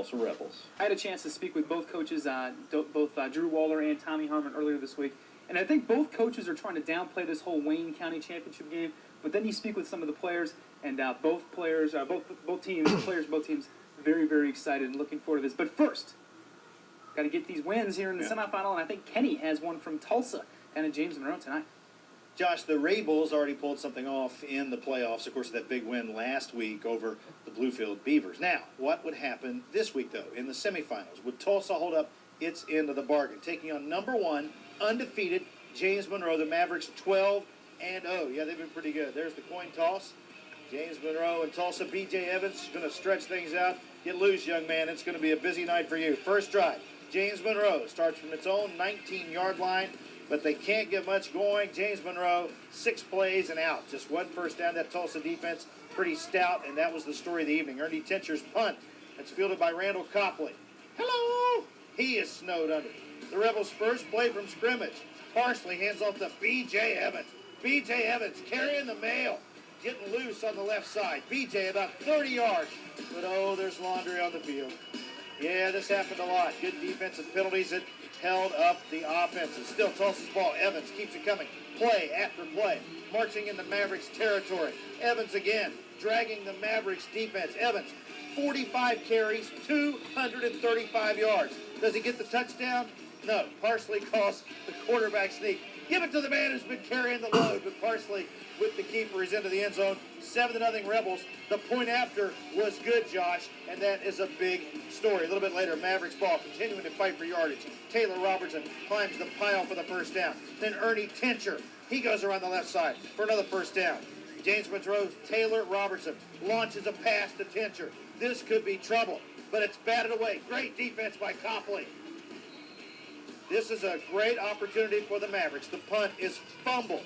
Tulsa Rebels. I had a chance to speak with both coaches, both Drew Waller and Tommy Harmon earlier this week, and I think both coaches are trying to downplay this whole Wayne County Championship game. But then you speak with some of the players, and both teams, very, very excited and looking forward to this. But first, got to get these wins here in the semifinal, and I think Kenny has one from Tulsa and James Monroe tonight. Josh, the Rebels already pulled something off in the playoffs, of course, that big win last week over the Bluefield Beavers. Now, what would happen this week, though, in the semifinals? Would Tulsa hold up its end of the bargain, taking on #1, undefeated James Monroe, the Mavericks 12-0. Yeah, they've been pretty good. There's the coin toss. James Monroe and Tulsa. B.J. Evans going to stretch things out. Get loose, young man. It's going to be a busy night for you. First drive. James Monroe starts from its own 19-yard line, but they can't get much going. James Monroe, 6 plays and out. Just one first down. That Tulsa defense, pretty stout, and that was the story of the evening. Ernie Tincher's punt. That's fielded by Randall Copley. Hello! He is snowed under. The Rebels' first play from scrimmage. Parsley hands off to B.J. Evans. B.J. Evans carrying the mail. Getting loose on the left side. B.J. about 30 yards. But, oh, there's laundry on the field. Yeah, this happened a lot. Good defensive penalties that held up the offenses. Still Tulsa's ball. Evans keeps it coming. Play after play. Marching in the Mavericks territory. Evans again, dragging the Mavericks defense. Evans, 45 carries, 235 yards. Does he get the touchdown? No. Parsley calls the quarterback sneak. Give it to the man who's been carrying the load, but Parsley with the keeper is into the end zone. 7-0 Rebels. The point after was good, Josh, and that is a big story. A little bit later, Mavericks ball continuing to fight for yardage. Taylor Robertson climbs the pile for the first down. Then Ernie Tincher, he goes around the left side for another first down. James Monroe, Taylor Robertson launches a pass to Tincher. This could be trouble, but it's batted away. Great defense by Copley. This is a great opportunity for the Mavericks. The punt is fumbled,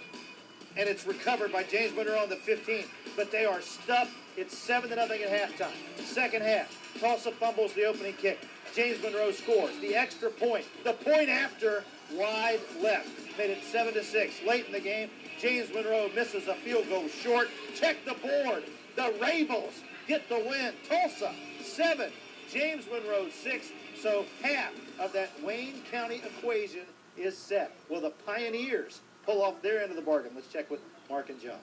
and it's recovered by James Monroe on the 15. But they are stuffed. It's 7-0 at halftime. Second half, Tulsa fumbles the opening kick. James Monroe scores the extra point. The point after, wide left. Made it 7-6. Late in the game, James Monroe misses a field goal short. Check the board. The Rebels get the win. Tulsa, 7. James Monroe, 6. So half of that Wayne County equation is set. Will the Pioneers pull off their end of the bargain? Let's check with Mark and Josh.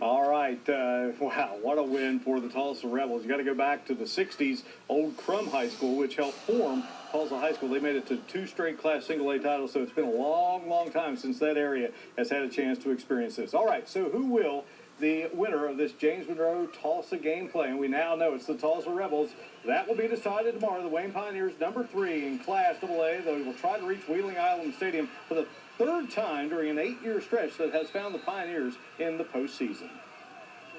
All right. Wow, what a win for the Tulsa Rebels. You got to go back to the 60s, old Crum High School, which helped form Tulsa High School. They made it to 2 straight Class Single A titles, so it's been a long, long time since that area has had a chance to experience this. All right, so who will the winner of this James Monroe Tulsa game play? And we now know it's the Tulsa Rebels. That will be decided tomorrow. The Wayne Pioneers, #3 in Class AA. They will try to reach Wheeling Island Stadium for the 3rd time during an 8-year stretch that has found the Pioneers in the postseason.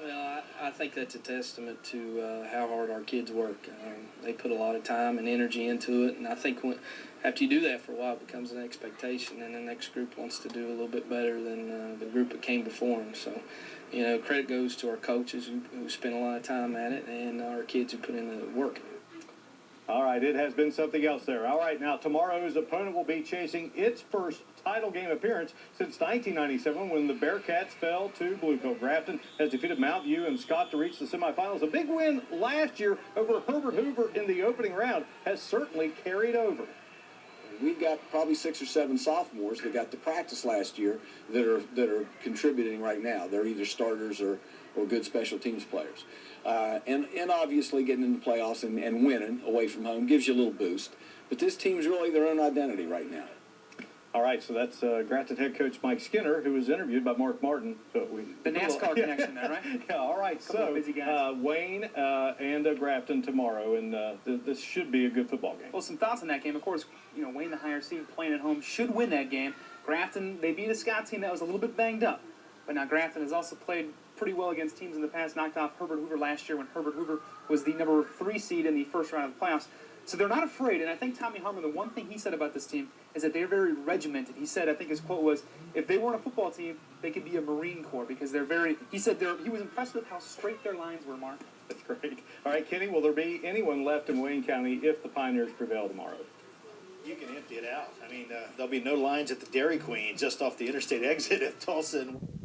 Well, I think that's a testament to how hard our kids work. They put a lot of time and energy into it, and I think after you do that for a while, it becomes an expectation, and the next group wants to do a little bit better than the group that came before them. So, you know, credit goes to our coaches who spent a lot of time at it, and our kids who put in the work. All right, it has been something else there. All right, now tomorrow's opponent will be chasing its first title game appearance since 1997 when the Bearcats fell to Bluefield. Grafton has defeated Mount View and Scott to reach the semifinals. A big win last year over Herbert Hoover in the opening round has certainly carried over. We've got probably 6 or 7 sophomores that got to practice last year that are contributing right now. They're either starters or good special teams players. And obviously getting into the playoffs and winning away from home gives you a little boost. But this team's really their own identity right now. All right, so that's Grafton head coach Mike Skinner, who was interviewed by Mark Martin. So the NASCAR connection there, right? Yeah, all right. So busy guys. Wayne and Grafton tomorrow, and this should be a good football game. Well, some thoughts on that game. Of course, you know, Wayne, the higher seed, playing at home, should win that game. Grafton, they beat a Scott team that was a little bit banged up. But now Grafton has also played pretty well against teams in the past, knocked off Herbert Hoover last year when Herbert Hoover was the #3 seed in the first round of the playoffs. So they're not afraid, and I think Tommy Harmon, the one thing he said about this team is that they're very regimented. He said, I think his quote was, if they weren't a football team, they could be a Marine Corps because they're very, he said he was impressed with how straight their lines were, Mark. That's great. All right, Kenny, will there be anyone left in Wayne County if the Pioneers prevail tomorrow? You can empty it out. I mean, there'll be no lines at the Dairy Queen just off the interstate exit if Tulsa and